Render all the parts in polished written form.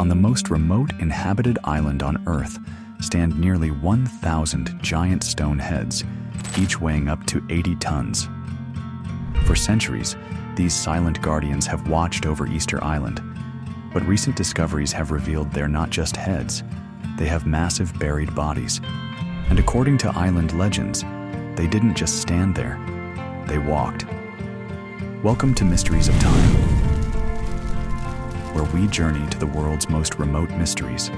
On the most remote inhabited island on Earth stand nearly 1,000 giant stone heads, each weighing up to 80 tons. For centuries, these silent guardians have watched over Easter Island, but recent discoveries have revealed they're not just heads, they have massive buried bodies. And according to island legends, they didn't just stand there, they walked. Welcome to Mysteries of Time, where we journey to the world's most remote mysteries.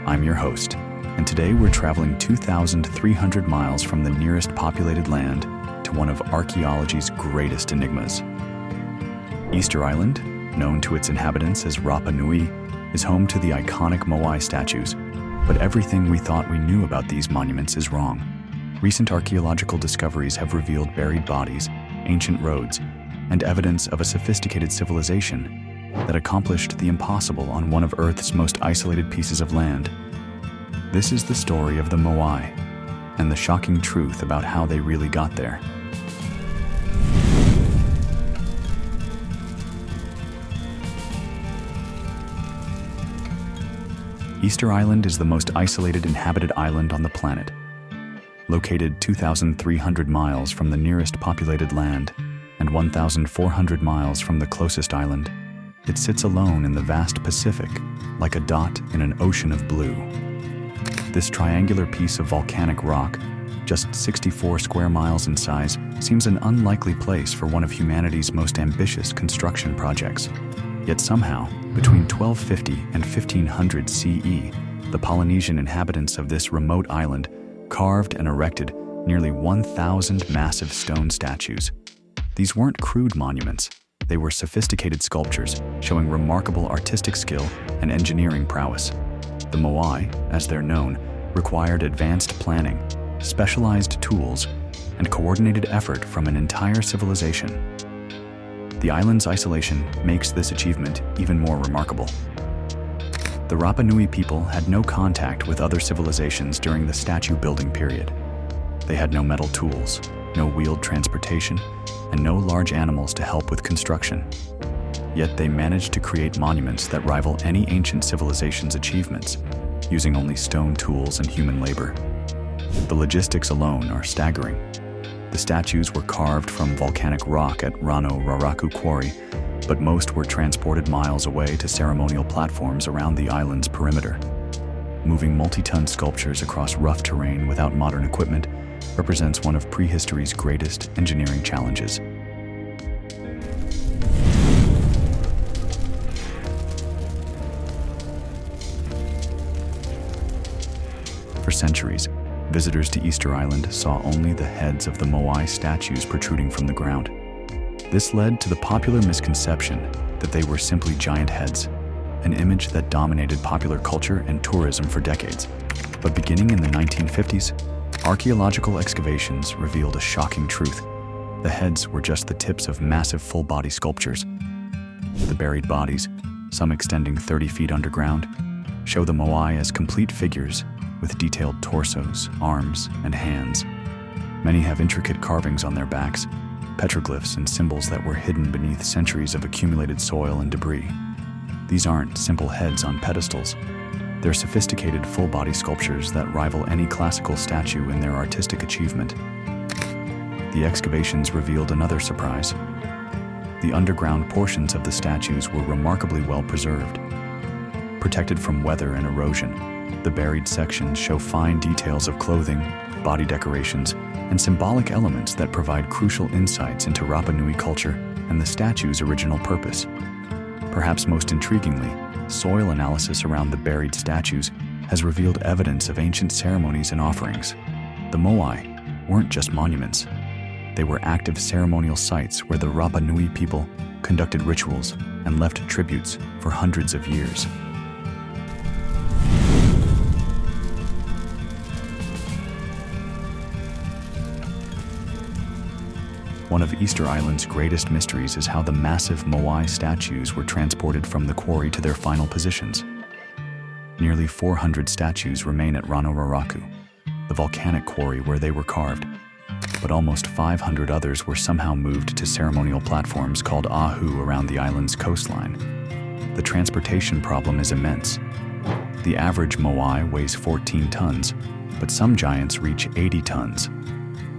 I'm your host, and today we're traveling 2,300 miles from the nearest populated land to one of archaeology's greatest enigmas. Easter Island, known to its inhabitants as Rapa Nui, is home to the iconic Moai statues, but everything we thought we knew about these monuments is wrong. Recent archaeological discoveries have revealed buried bodies, ancient roads, and evidence of a sophisticated civilization that accomplished the impossible on one of Earth's most isolated pieces of land. This is the story of the Moai, and the shocking truth about how they really got there. Easter Island is the most isolated inhabited island on the planet. Located 2,300 miles from the nearest populated land and 1,400 miles from the closest island, it sits alone in the vast Pacific, like a dot in an ocean of blue. This triangular piece of volcanic rock, just 64 square miles in size, seems an unlikely place for one of humanity's most ambitious construction projects. Yet somehow, between 1250 and 1500 CE, the Polynesian inhabitants of this remote island carved and erected nearly 1,000 massive stone statues. These weren't crude monuments. They were sophisticated sculptures showing remarkable artistic skill and engineering prowess. The Moai, as they're known, required advanced planning, specialized tools, and coordinated effort from an entire civilization. The island's isolation makes this achievement even more remarkable. The Rapa Nui people had no contact with other civilizations during the statue building period. They had no metal tools, no wheeled transportation, and no large animals to help with construction. Yet they managed to create monuments that rival any ancient civilization's achievements, using only stone tools and human labor. The logistics alone are staggering. The statues were carved from volcanic rock at Rano Raraku Quarry, but most were transported miles away to ceremonial platforms around the island's perimeter. Moving multi-ton sculptures across rough terrain without modern equipment represents one of prehistory's greatest engineering challenges. For centuries, visitors to Easter Island saw only the heads of the Moai statues protruding from the ground. This led to the popular misconception that they were simply giant heads, an image that dominated popular culture and tourism for decades. But beginning in the 1950s, archaeological excavations revealed a shocking truth. The heads were just the tips of massive full-body sculptures. The buried bodies, some extending 30 feet underground, show the Moai as complete figures with detailed torsos, arms, and hands. Many have intricate carvings on their backs, petroglyphs and symbols that were hidden beneath centuries of accumulated soil and debris. These aren't simple heads on pedestals. They're sophisticated full-body sculptures that rival any classical statue in their artistic achievement. The excavations revealed another surprise. The underground portions of the statues were remarkably well preserved. Protected from weather and erosion, the buried sections show fine details of clothing, body decorations, and symbolic elements that provide crucial insights into Rapa Nui culture and the statue's original purpose. Perhaps most intriguingly, soil analysis around the buried statues has revealed evidence of ancient ceremonies and offerings. The Moai weren't just monuments. They were active ceremonial sites where the Rapa Nui people conducted rituals and left tributes for hundreds of years. One of Easter Island's greatest mysteries is how the massive Moai statues were transported from the quarry to their final positions. Nearly 400 statues remain at Rano Raraku, the volcanic quarry where they were carved, but almost 500 others were somehow moved to ceremonial platforms called ahu around the island's coastline. the transportation problem is immense. The average Moai weighs 14 tons, but some giants reach 80 tons.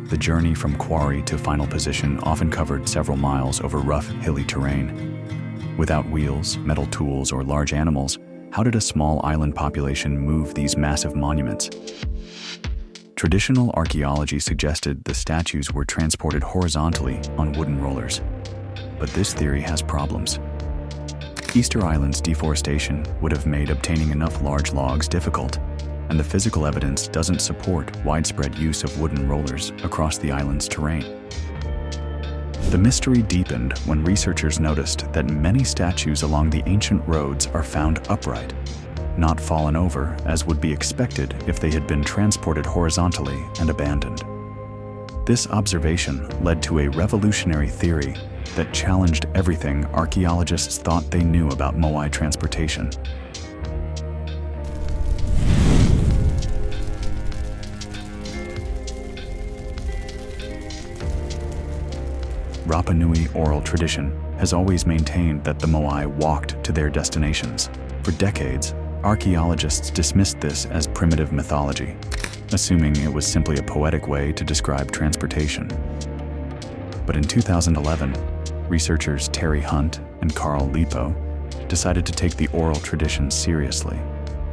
The journey from quarry to final position often covered several miles over rough, hilly terrain. Without wheels, metal tools, or large animals, how did a small island population move these massive monuments? Traditional archaeology suggested the statues were transported horizontally on wooden rollers. But this theory has problems. Easter Island's deforestation would have made obtaining enough large logs difficult, and the physical evidence doesn't support widespread use of wooden rollers across the island's terrain. The mystery deepened when researchers noticed that many statues along the ancient roads are found upright, not fallen over as would be expected if they had been transported horizontally and abandoned. This observation led to a revolutionary theory that challenged everything archaeologists thought they knew about Moai transportation. Rapa Nui oral tradition has always maintained that the Moai walked to their destinations. For decades, archaeologists dismissed this as primitive mythology, assuming it was simply a poetic way to describe transportation. But in 2011, researchers Terry Hunt and Carl Lipo decided to take the oral tradition seriously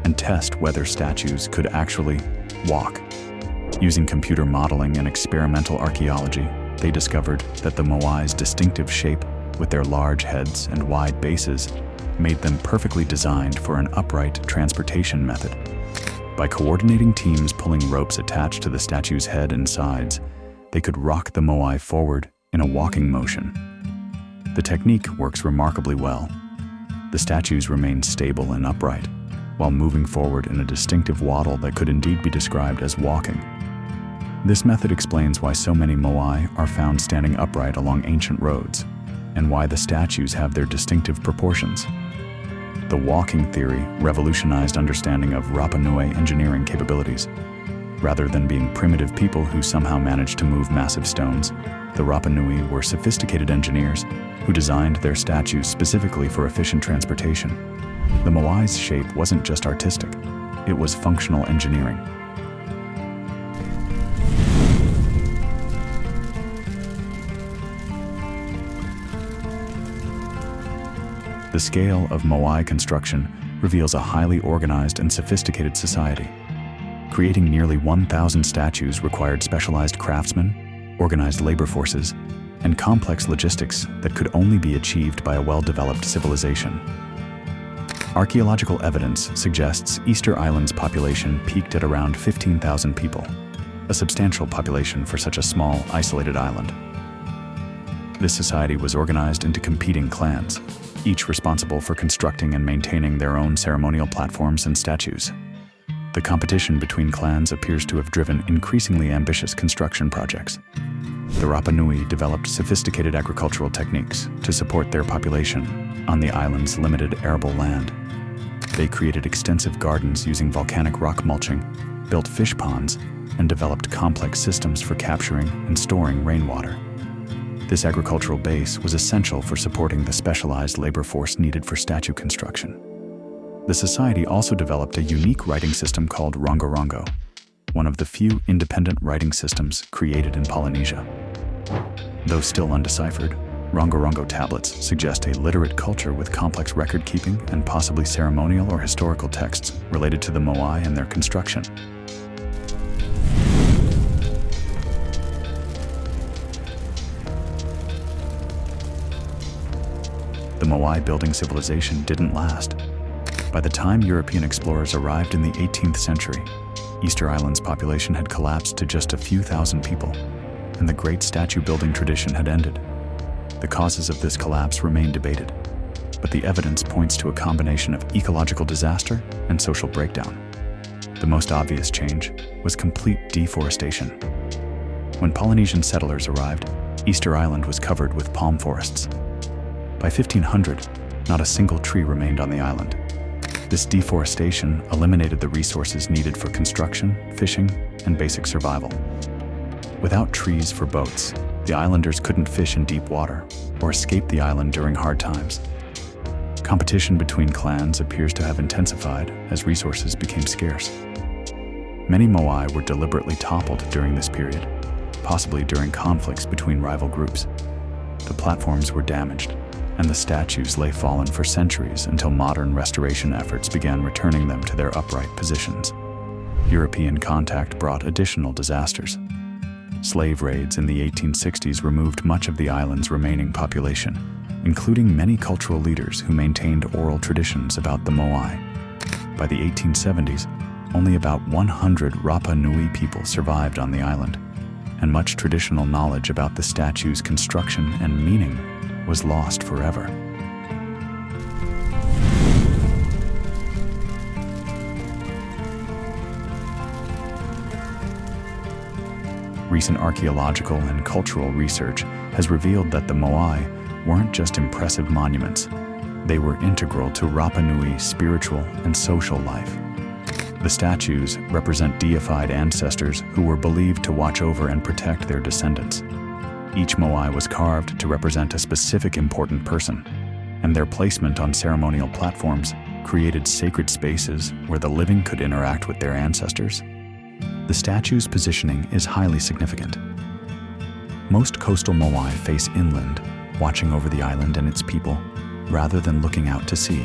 and test whether statues could actually walk. Using computer modeling and experimental archaeology, they discovered that the Moai's distinctive shape, with their large heads and wide bases, made them perfectly designed for an upright transportation method. By coordinating teams pulling ropes attached to the statue's head and sides, they could rock the Moai forward in a walking motion. The technique works remarkably well. The statues remain stable and upright, while moving forward in a distinctive waddle that could indeed be described as walking. This method explains why so many Moai are found standing upright along ancient roads, and why the statues have their distinctive proportions. The walking theory revolutionized understanding of Rapa Nui engineering capabilities. Rather than being primitive people who somehow managed to move massive stones, the Rapa Nui were sophisticated engineers who designed their statues specifically for efficient transportation. The Moai's shape wasn't just artistic, it was functional engineering. The scale of Moai construction reveals a highly organized and sophisticated society. Creating nearly 1,000 statues required specialized craftsmen, organized labor forces, and complex logistics that could only be achieved by a well-developed civilization. Archaeological evidence suggests Easter Island's population peaked at around 15,000 people, a substantial population for such a small, isolated island. This society was organized into competing clans, each responsible for constructing and maintaining their own ceremonial platforms and statues. The competition between clans appears to have driven increasingly ambitious construction projects. The Rapa Nui developed sophisticated agricultural techniques to support their population on the island's limited arable land. They created extensive gardens using volcanic rock mulching, built fish ponds, and developed complex systems for capturing and storing rainwater. This agricultural base was essential for supporting the specialized labor force needed for statue construction. The society also developed a unique writing system called rongo-rongo, one of the few independent writing systems created in Polynesia. Though still undeciphered, rongo-rongo tablets suggest a literate culture with complex record-keeping and possibly ceremonial or historical texts related to the Moai and their construction. The Moai building civilization didn't last. By the time European explorers arrived in the 18th century, Easter Island's population had collapsed to just a few thousand people, and the great statue building tradition had ended. The causes of this collapse remain debated, but the evidence points to a combination of ecological disaster and social breakdown. The most obvious change was complete deforestation. When Polynesian settlers arrived, Easter Island was covered with palm forests. By 1500, not a single tree remained on the island. This deforestation eliminated the resources needed for construction, fishing, and basic survival. Without trees for boats, the islanders couldn't fish in deep water or escape the island during hard times. Competition between clans appears to have intensified as resources became scarce. Many Moai were deliberately toppled during this period, possibly during conflicts between rival groups. The platforms were damaged, and the statues lay fallen for centuries until modern restoration efforts began returning them to their upright positions. European contact brought additional disasters. Slave raids in the 1860s removed much of the island's remaining population, including many cultural leaders who maintained oral traditions about the Moai. By the 1870s, only about 100 Rapa Nui people survived on the island, and much traditional knowledge about the statue's construction and meaning was lost forever. Recent archaeological and cultural research has revealed that the Moai weren't just impressive monuments. They were integral to Rapa Nui's spiritual and social life. The statues represent deified ancestors who were believed to watch over and protect their descendants. Each Moai was carved to represent a specific important person, and their placement on ceremonial platforms created sacred spaces where the living could interact with their ancestors. The statue's positioning is highly significant. Most coastal Moai face inland, watching over the island and its people, rather than looking out to sea.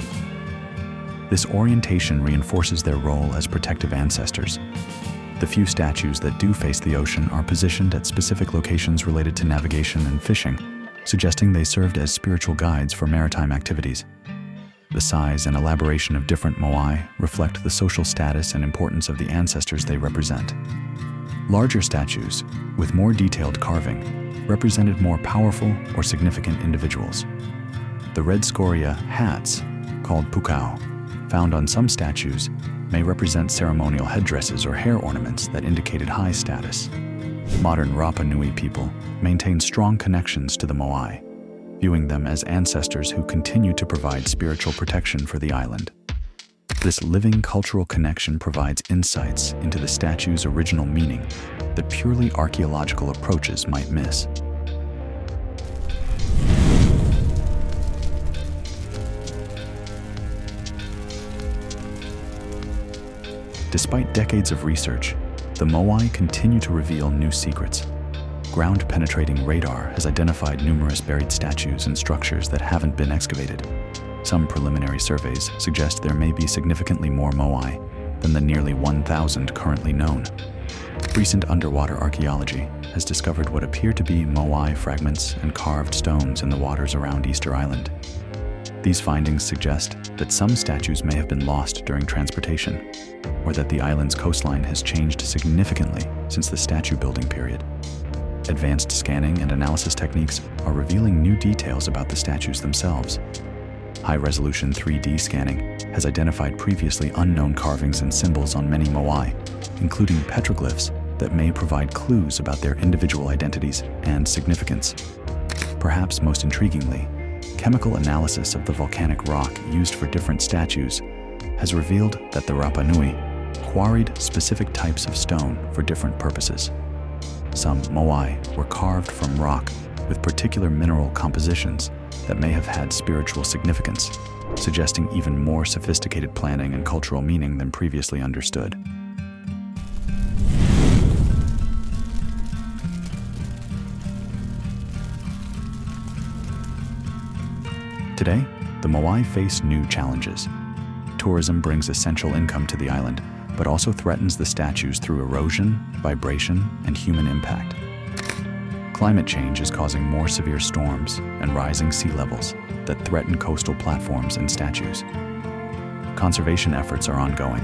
This orientation reinforces their role as protective ancestors. The few statues that do face the ocean are positioned at specific locations related to navigation and fishing, suggesting they served as spiritual guides for maritime activities. The size and elaboration of different Moai reflect the social status and importance of the ancestors they represent. Larger statues, with more detailed carving, represented more powerful or significant individuals. The red scoria hats, called pukao, found on some statues, may represent ceremonial headdresses or hair ornaments that indicated high status. Modern Rapa Nui people maintain strong connections to the Moai, viewing them as ancestors who continue to provide spiritual protection for the island. This living cultural connection provides insights into the statue's original meaning that purely archaeological approaches might miss. Despite decades of research, the Moai continue to reveal new secrets. Ground-penetrating radar has identified numerous buried statues and structures that haven't been excavated. Some preliminary surveys suggest there may be significantly more Moai than the nearly 1,000 currently known. Recent underwater archaeology has discovered what appear to be Moai fragments and carved stones in the waters around Easter Island. These findings suggest that some statues may have been lost during transportation, or that the island's coastline has changed significantly since the statue building period. Advanced scanning and analysis techniques are revealing new details about the statues themselves. High-resolution 3D scanning has identified previously unknown carvings and symbols on many Moai, including petroglyphs that may provide clues about their individual identities and significance. Perhaps most intriguingly, chemical analysis of the volcanic rock used for different statues has revealed that the Rapa Nui quarried specific types of stone for different purposes. Some Moai were carved from rock with particular mineral compositions that may have had spiritual significance, suggesting even more sophisticated planning and cultural meaning than previously understood. Today, the Moai face new challenges. Tourism brings essential income to the island, but also threatens the statues through erosion, vibration, and human impact. Climate change is causing more severe storms and rising sea levels that threaten coastal platforms and statues. Conservation efforts are ongoing,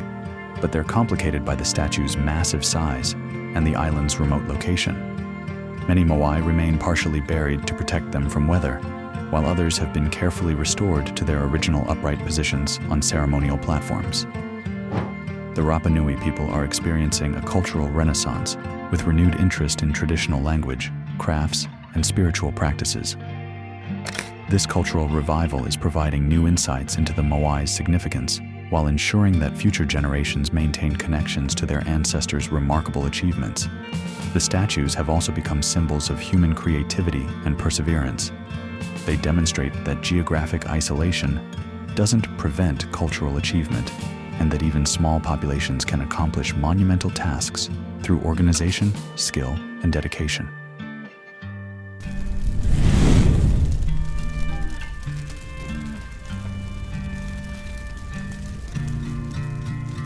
but they're complicated by the statue's massive size and the island's remote location. Many Moai remain partially buried to protect them from weather, while others have been carefully restored to their original upright positions on ceremonial platforms. The Rapa Nui people are experiencing a cultural renaissance with renewed interest in traditional language, crafts, and spiritual practices. This cultural revival is providing new insights into the Moai's significance, while ensuring that future generations maintain connections to their ancestors' remarkable achievements. The statues have also become symbols of human creativity and perseverance. They demonstrate that geographic isolation doesn't prevent cultural achievement, and that even small populations can accomplish monumental tasks through organization, skill, and dedication.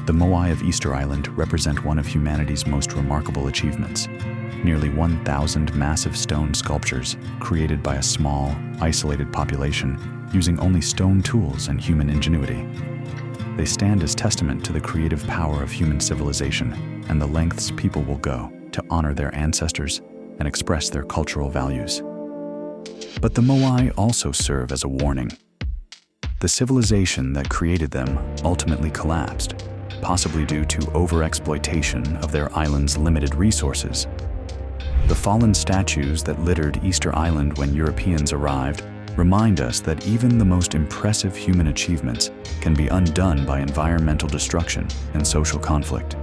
The Moai of Easter Island represent one of humanity's most remarkable achievements. Nearly 1,000 massive stone sculptures created by a small, isolated population using only stone tools and human ingenuity. They stand as testament to the creative power of human civilization and the lengths people will go to honor their ancestors and express their cultural values. But the Moai also serve as a warning. The civilization that created them ultimately collapsed, possibly due to overexploitation of their island's limited resources. The fallen statues that littered Easter Island when Europeans arrived remind us that even the most impressive human achievements can be undone by environmental destruction and social conflict.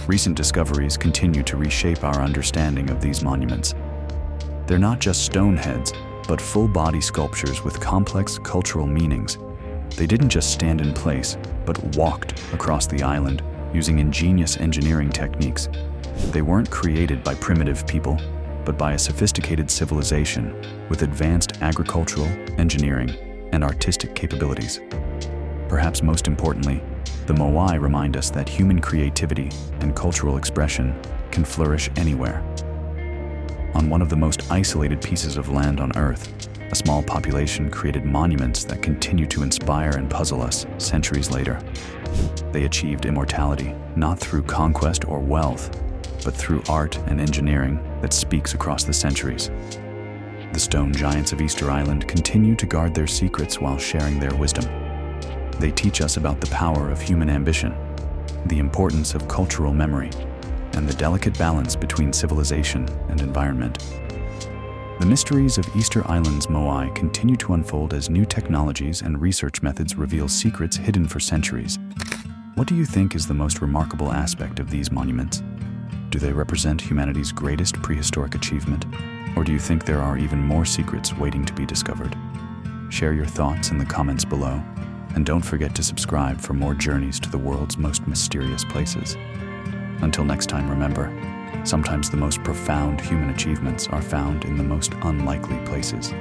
Recent discoveries continue to reshape our understanding of these monuments. They're not just stone heads, but full-body sculptures with complex cultural meanings. They didn't just stand in place, but walked across the island using ingenious engineering techniques. They weren't created by primitive people, but by a sophisticated civilization with advanced agricultural, engineering, and artistic capabilities. Perhaps most importantly, the Moai remind us that human creativity and cultural expression can flourish anywhere. On one of the most isolated pieces of land on Earth, a small population created monuments that continue to inspire and puzzle us centuries later. They achieved immortality, not through conquest or wealth, but through art and engineering that speaks across the centuries. The stone giants of Easter Island continue to guard their secrets while sharing their wisdom. They teach us about the power of human ambition, the importance of cultural memory, and the delicate balance between civilization and environment. The mysteries of Easter Island's Moai continue to unfold as new technologies and research methods reveal secrets hidden for centuries. What do you think is the most remarkable aspect of these monuments? Do they represent humanity's greatest prehistoric achievement? Or do you think there are even more secrets waiting to be discovered? Share your thoughts in the comments below, and don't forget to subscribe for more journeys to the world's most mysterious places. Until next time, remember, sometimes the most profound human achievements are found in the most unlikely places.